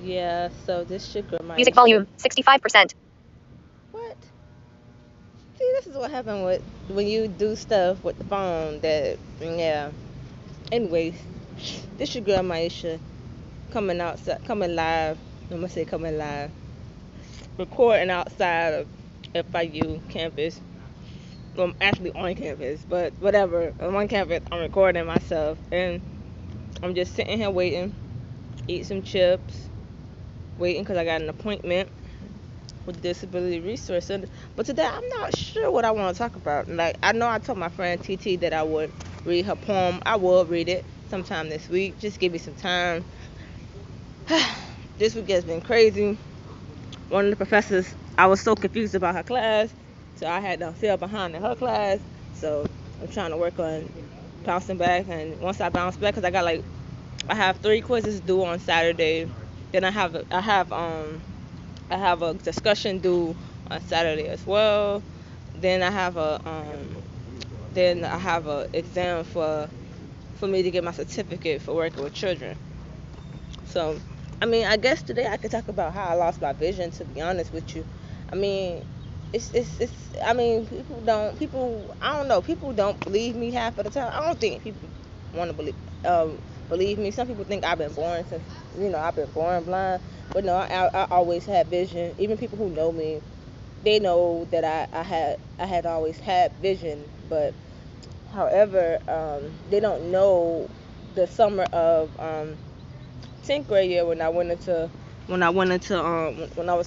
Yeah, so this sugar might. Music volume, 65%. What? See, this is what happened with when you do stuff with the phone. That yeah. Anyways, this your girl Maisha coming outside, coming live. I'm gonna say coming live, recording outside of FIU campus. Well, I'm actually on campus, but whatever. I'm on campus. I'm recording myself, and I'm just sitting here waiting, eat some chips, waiting because I got an appointment with Disability Resource Center. But today I'm not sure what I want to talk about. Like I know I told my friend TT that I would read her poem. I will read it sometime this week. Just give me some time. This week has been crazy. One of the professors, I was so confused about her class, so I had to feel behind in her class. So I'm trying to work on bouncing back. And once I bounce back, because I have 3 quizzes due on Saturday. Then I have a discussion due on Saturday as well. Then I have a exam for me to get my certificate for working with children. So, I mean, I guess today I could talk about how I lost my vision. To be honest with you, I mean, it's. I mean, I don't know. People don't believe me half of the time. I don't think people want to believe me. Some people think I've been born since I've been born blind, but no, I always had vision. Even people who know me, they know that I had always had vision. But however, they don't know the summer of 10th grade year when I was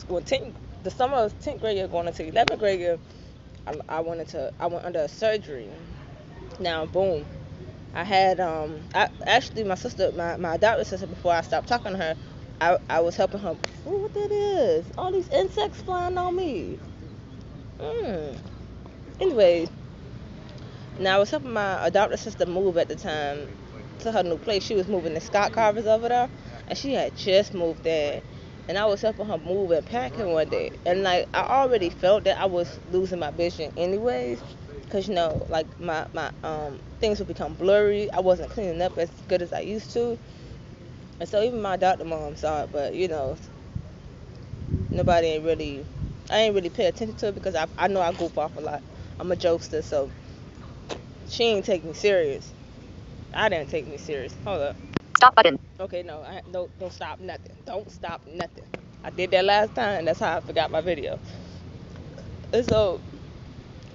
going 10th, the summer of 10th grade year going into 11th grade year. I went under a surgery. Now boom, I had I actually my sister, my adopted sister, before I stopped talking to her, I was helping her. Oh, what that is? All these insects flying on me. mm. Anyway, now I was helping my adopted sister move at the time to her new place. She was moving the Scott Carvers over there, and she had just moved there. And I was helping her move and packing one day, and like I already felt that I was losing my vision anyways, cause like my things would become blurry. I wasn't cleaning up as good as I used to, and so even my adopted mom saw it, but nobody ain't really, I ain't really pay attention to it because I know I goof off a lot. I'm a jokester, so she ain't take me serious. I didn't take me serious. Hold up. Stop button. Okay, no, don't stop nothing. Don't stop nothing. I did that last time, and that's how I forgot my video. And so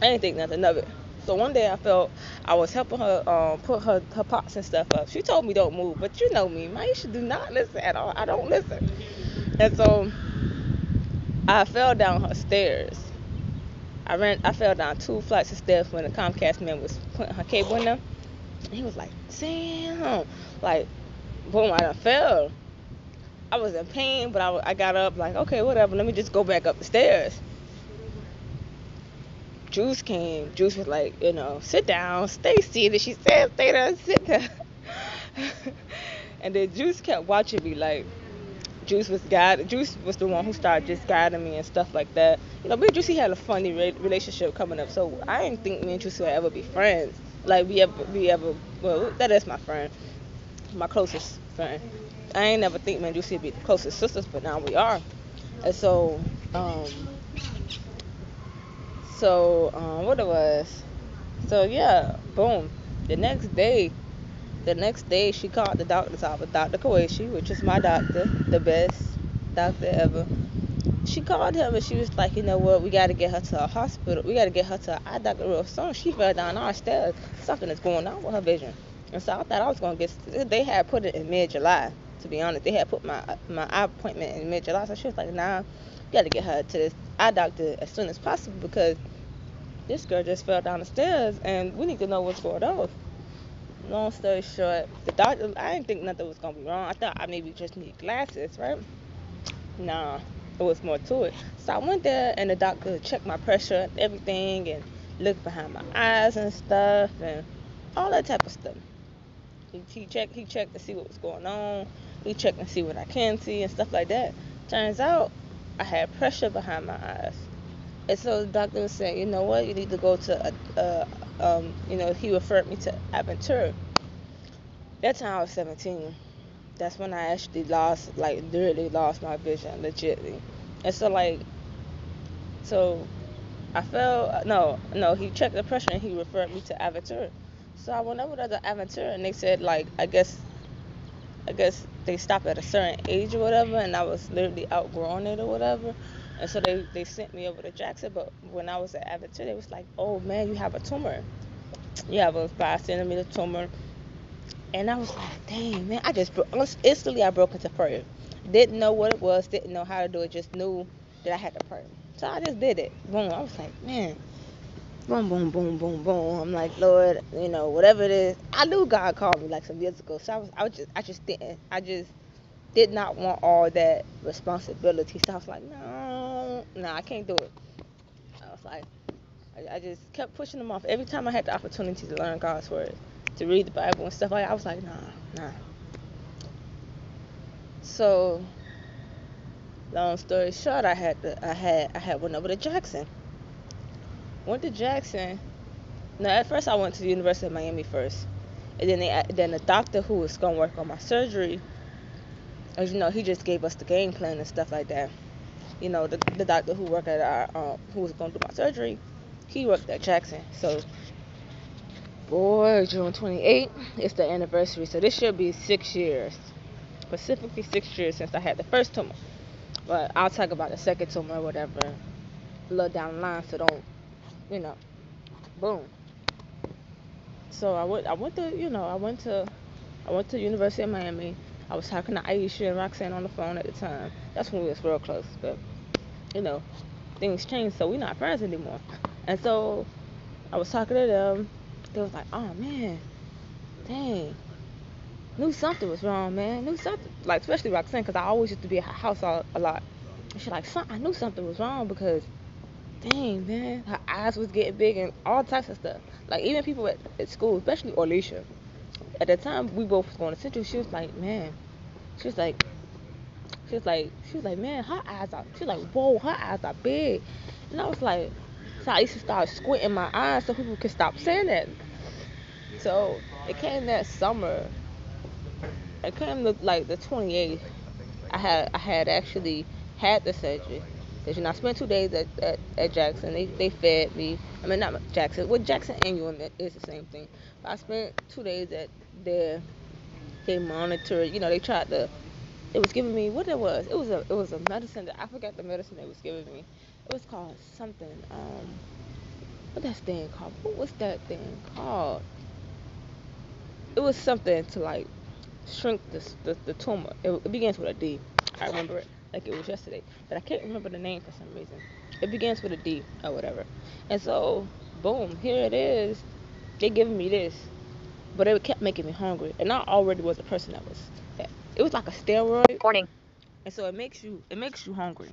I didn't think nothing of it. So one day I felt I was helping her put her pots and stuff up. She told me don't move, but you know me, Maisha do not listen at all. I don't listen. And so I fell down her stairs. I fell down 2 flights of stairs when the Comcast man was putting her cable in there. And he was like, "Damn!" Like, boom, I done fell. I was in pain, but I got up like, okay, whatever. Let me just go back up the stairs. Juice came. Juice was like, sit down, stay seated. She said, stay there, sit there. And then Juice kept watching me like, Juice was the one who started just guiding me and stuff like that. Me and Juicy had a funny relationship coming up, so I didn't think me and Juicy would ever be friends. Like we ever. Well, that is my friend, my closest friend. I ain't never think me and Juicy would be the closest sisters, but now we are. And um, what it was. So yeah, boom. The next day, she called the doctor's office, Dr. Koishi, which is my doctor, the best doctor ever. She called him and she was like, you know what, we got to get her to a hospital. We got to get her to an eye doctor real soon. She fell down our stairs. Something is going on with her vision. And so I thought I was going to they had put it in mid-July, to be honest. They had put my eye appointment in mid-July. So she was like, nah, we got to get her to this eye doctor as soon as possible because this girl just fell down the stairs and we need to know what's going on. Long story short, the doctor, I didn't think nothing was going to be wrong. I thought I maybe just need glasses, right? Nah, it was more to it. So I went there and the doctor checked my pressure and everything and looked behind my eyes and stuff and all that type of stuff. He checked to see what was going on. He checked and see what I can see and stuff like that. Turns out I had pressure behind my eyes. And so the doctor was saying, you know what, you need to go to he referred me to Aventura. That time I was 17. that's when I actually lost, like, literally lost my vision, legitly. And so, like, so I felt, no, he checked the pressure and he referred me to Avatar. So I went over to the Avatar and they said, like, I guess they stop at a certain age or whatever, and I was literally outgrowing it or whatever. And so they sent me over to Jackson. But when I was at Avatar, they was like, oh man, you have a tumor. You have a 5 centimeter tumor. And I was like, dang, man, instantly I broke into prayer. Didn't know what it was, didn't know how to do it, just knew that I had to pray. So I just did it. Boom. I was like, man, boom, boom, boom, boom, boom. I'm like, Lord, whatever it is. I knew God called me like some years ago. So I just did not want all that responsibility. So I was like, no, I can't do it. I was like, I just kept pushing them off. Every time I had the opportunity to learn God's word, to read the Bible and stuff like that, I was like, nah. So, long story short, I had went over to Jackson. Went to Jackson. No, at first I went to the University of Miami first, and then the doctor who was gonna work on my surgery, as you know, he just gave us the game plan and stuff like that. The doctor who worked at who was gonna do my surgery, he worked at Jackson. So, boy, June 28th is the anniversary. So this should be 6 years, specifically 6 years since I had the first tumor. But I'll talk about the second tumor or whatever a little down the line. So don't, you know, boom. So I went to the University of Miami. I was talking to Aisha and Roxanne on the phone at the time. That's when we was real close. But you know, things changed, so we're not friends anymore. And so I was talking to them. They was like, "Oh man, dang, knew something was wrong, man. Knew something." Like especially Roxanne, because I always used to be at her house a lot. And she like, "I knew something was wrong because, dang man, her eyes was getting big and all types of stuff. Like even people at school, especially Orlisha. At the time we both was going to Central, she was like, man, she was like, she was like, man, her eyes are. She was like, whoa, her eyes are big. And I was like, so I used to start squinting my eyes so people could stop saying that. So it came that summer. It came to like the 28th. I had actually had the surgery. Cause I spent 2 days at Jackson. They fed me. I mean not Jackson. With Jackson and UM is the same thing. But I spent 2 days at there. They monitored. They tried to. It was giving me what it was. It was a medicine that I forgot the medicine they was giving me. It was called something. What that thing called? What was that thing called? It was something to like shrink the tumor. It begins with a D. I remember it like it was yesterday, but I can't remember the name for some reason. It begins with a D or whatever. And so, boom, here it is. They giving me this, but it kept making me hungry, and I already was a person that was. It was like a steroid. Warning. And so it makes you hungry.